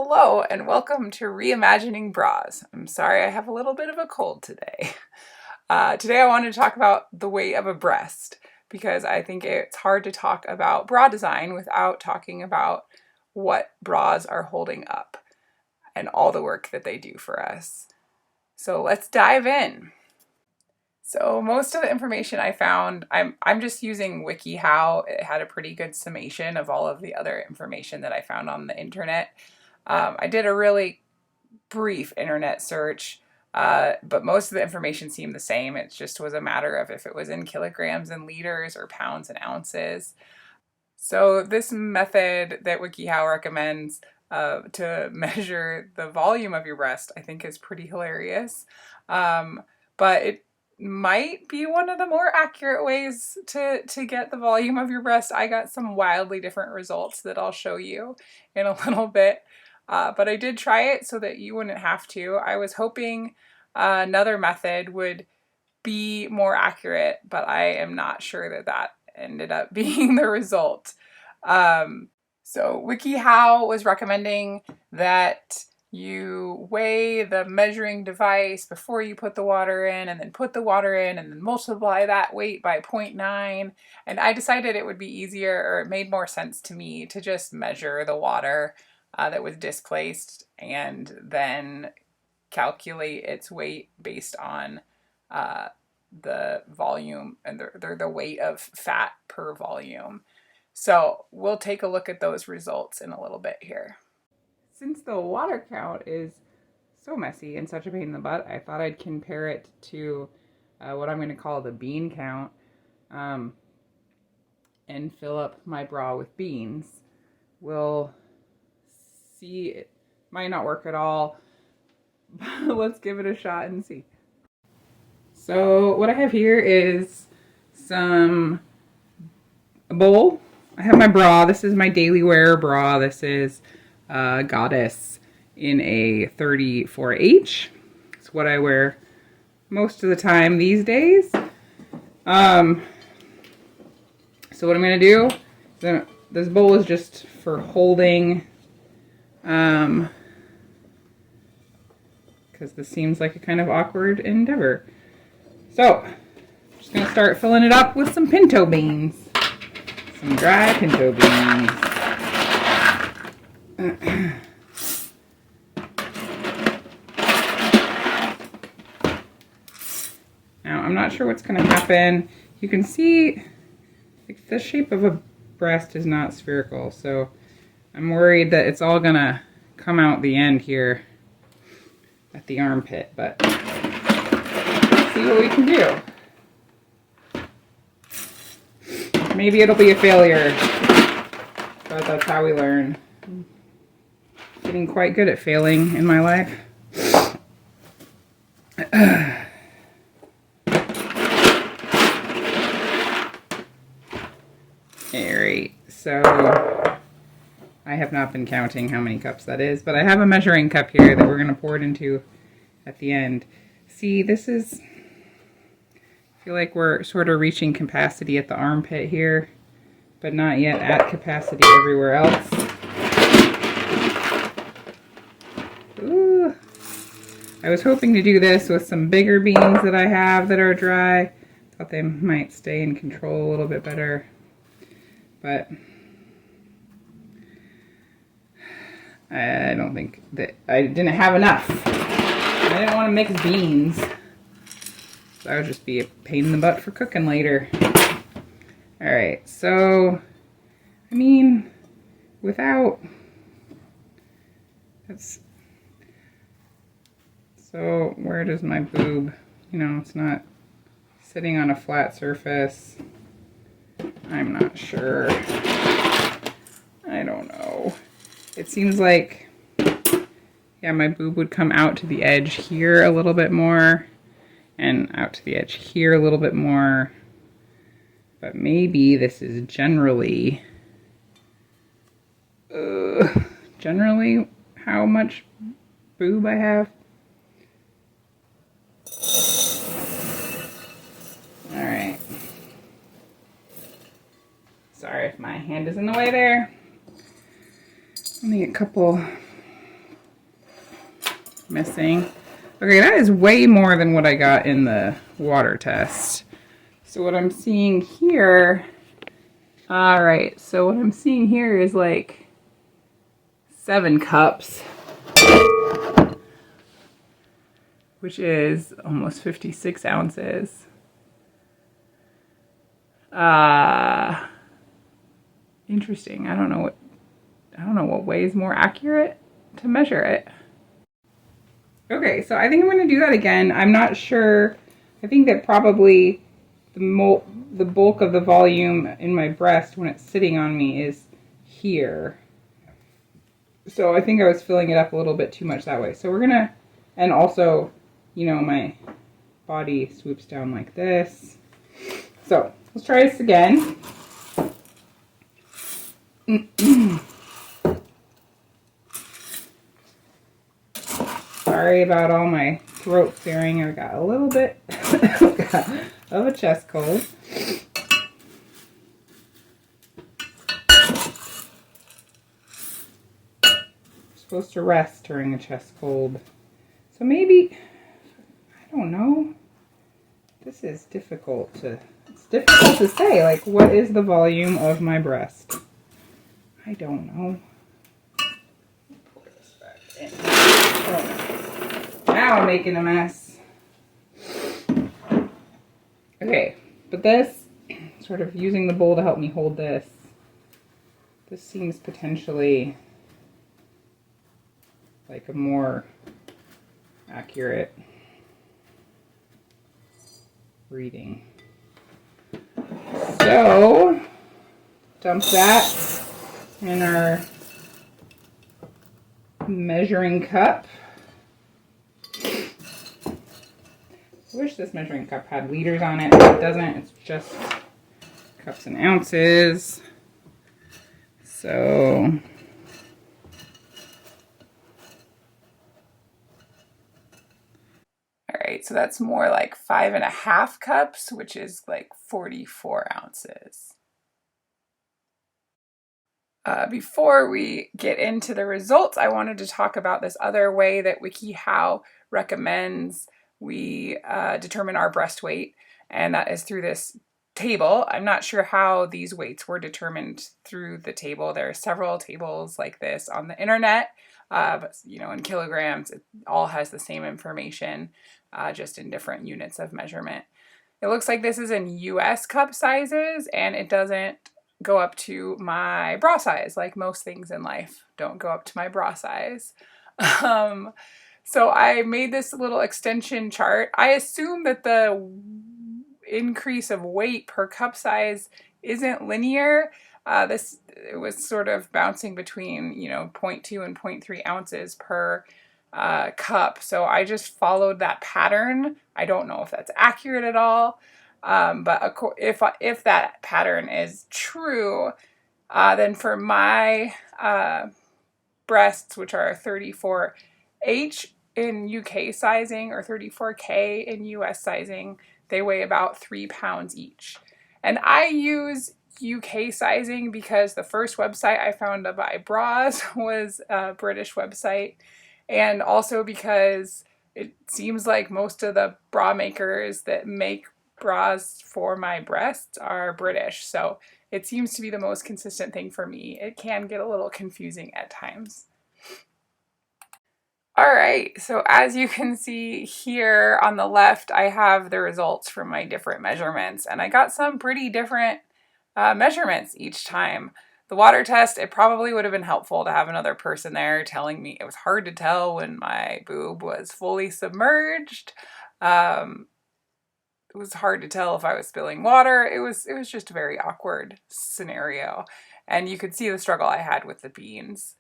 Hello and welcome to Reimagining Bras. I'm sorry I have a little bit of a cold today. Today I wanted to talk about the weight of a breast because I think it's hard to talk about bra design without talking about what bras are holding up and all the work that they do for us. So let's dive in. So most of the information I found, I'm just using WikiHow. It had a pretty good summation of all of the other information that I found on the internet. I did a really brief internet search, but most of the information seemed the same. It just was a matter of if it was in kilograms and liters or pounds and ounces. So this method that WikiHow recommends to measure the volume of your breast, I think is pretty hilarious. But it might be one of the more accurate ways to get the volume of your breast. I got some wildly different results that I'll show you in a little bit. But I did try it so that you wouldn't have to. I was hoping another method would be more accurate, but I am not sure that that ended up being the result. So WikiHow was recommending that you weigh the measuring device before you put the water in, and then put the water in, and then multiply that weight by 0.9. And I decided it would be easier, or it made more sense to me, to just measure the water that was displaced and then calculate its weight based on the volume and the weight of fat per volume. So we'll take a look at those results in a little bit here. Since the water count is so messy and such a pain in the butt, I thought I'd compare it to what I'm going to call the bean count and fill up my bra with beans. We'll see, it might not work at all, but let's give it a shot and see. So what I have here is a bowl. I have my bra. This is my daily wear bra. This is Goddess in a 34H. It's what I wear most of the time these days. So what I'm going to do, this bowl is just for holding, because this seems like a kind of awkward endeavor. So, I'm just going to start filling it up with some pinto beans. Some dry pinto beans. Now, I'm not sure what's going to happen. You can see the shape of a breast is not spherical, so I'm worried that it's all going to come out the end here at the armpit, but let's see what we can do. Maybe it'll be a failure, but that's how we learn. I'm getting quite good at failing in my life. Alright, so I have not been counting how many cups that is, but I have a measuring cup here that we're going to pour it into at the end. See, this is, I feel like we're sort of reaching capacity at the armpit here, but not yet at capacity everywhere else. Ooh. I was hoping to do this with some bigger beans that I have that are dry. Thought they might stay in control a little bit better, but I don't think that I didn't have enough. I didn't want to mix beans. So that would just be a pain in the butt for cooking later. Alright, so, I mean, without, so where does my boob, you know, it's not sitting on a flat surface. I'm not sure. I don't know. It seems like, yeah, my boob would come out to the edge here a little bit more, and out to the edge here a little bit more. But maybe this is generally how much boob I have. Alright. Sorry if my hand is in the way there. Only a couple missing. Okay, that is way more than what I got in the water test. So what I'm seeing here, all right, so what I'm seeing here is like 7 cups, which is almost 56 ounces. Interesting. I don't know what way is more accurate to measure it. Okay, so I think I'm going to do that again. I'm not sure. I think that probably the bulk of the volume in my breast when it's sitting on me is here. So I think I was filling it up a little bit too much that way. So we're going to, and also, you know, my body swoops down like this. So let's try this again. Sorry about all my throat clearing. I got a little bit of a chest cold. I'm supposed to rest during a chest cold. So maybe, I don't know. This is difficult to say. Like, what is the volume of my breast? I don't know. Pull this back in. Oh, now I'm making a mess. Okay, but this, sort of using the bowl to help me hold this, this seems potentially like a more accurate reading. So, dump that in our measuring cup. I wish this measuring cup had liters on it, but it doesn't. It's just cups and ounces. So, all right, so that's more like 5.5 cups, which is like 44 ounces. Before we get into the results, I wanted to talk about this other way that WikiHow recommends we determine our breast weight, and that is through this table. I'm not sure how these weights were determined through the table. There are several tables like this on the internet, but you know, in kilograms, it all has the same information, just in different units of measurement. It looks like this is in US cup sizes, and it doesn't go up to my bra size, like most things in life don't go up to my bra size. So I made this little extension chart. I assume that the increase of weight per cup size isn't linear. It was sort of bouncing between, you know, 0.2 and 0.3 ounces per cup. So I just followed that pattern. I don't know if that's accurate at all. But if that pattern is true, then for my breasts, which are 34H in UK sizing or 34K in US sizing, they weigh about 3 pounds each. And I use UK sizing because the first website I found to buy bras was a British website, and also because it seems like most of the bra makers that make bras for my breasts are British, so it seems to be the most consistent thing for me. It can get a little confusing at times. All right, so as you can see here on the left, I have the results from my different measurements, and I got some pretty different measurements each time. The water test, it probably would have been helpful to have another person there telling me. It was hard to tell when my boob was fully submerged. It was hard to tell if I was spilling water. It was just a very awkward scenario. And you could see the struggle I had with the beans.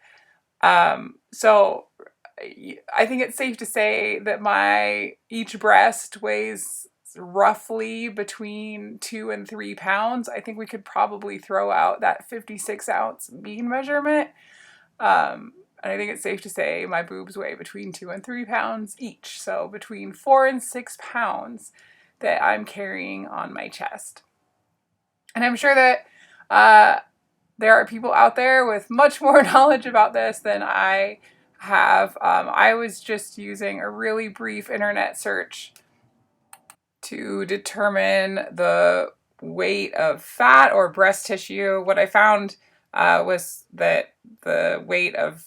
So I think it's safe to say that each breast weighs roughly between 2 and 3 pounds. I think we could probably throw out that 56-ounce bean measurement. And I think it's safe to say my boobs weigh between 2 and 3 pounds each. So between 4 and 6 pounds that I'm carrying on my chest. And I'm sure that there are people out there with much more knowledge about this than I I was just using a really brief internet search to determine the weight of fat or breast tissue. What I found was that the weight of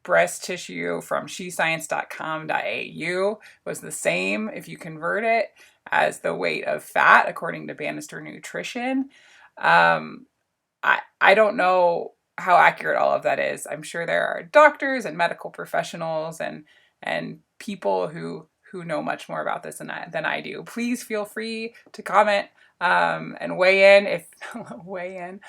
breast tissue from shescience.com.au was the same if you convert it as the weight of fat according to Bannister Nutrition. Um, I don't know how accurate all of that is. I'm sure there are doctors and medical professionals and people who know much more about this than I do. Please feel free to comment and weigh in if weigh in.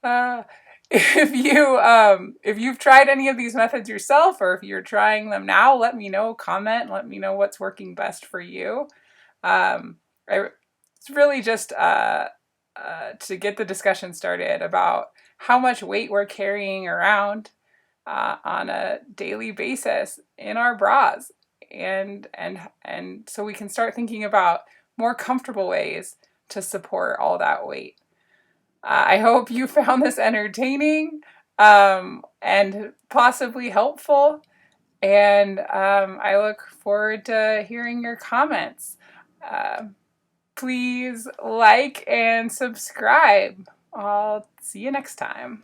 Uh, if you've tried any of these methods yourself, or if you're trying them now, let me know. Comment. Let me know what's working best for you. Um, it's really just to get the discussion started about how much weight we're carrying around on a daily basis in our bras, and so we can start thinking about more comfortable ways to support all that weight. I hope you found this entertaining and possibly helpful, and I look forward to hearing your comments. Uh, Please like and subscribe. I'll see you next time.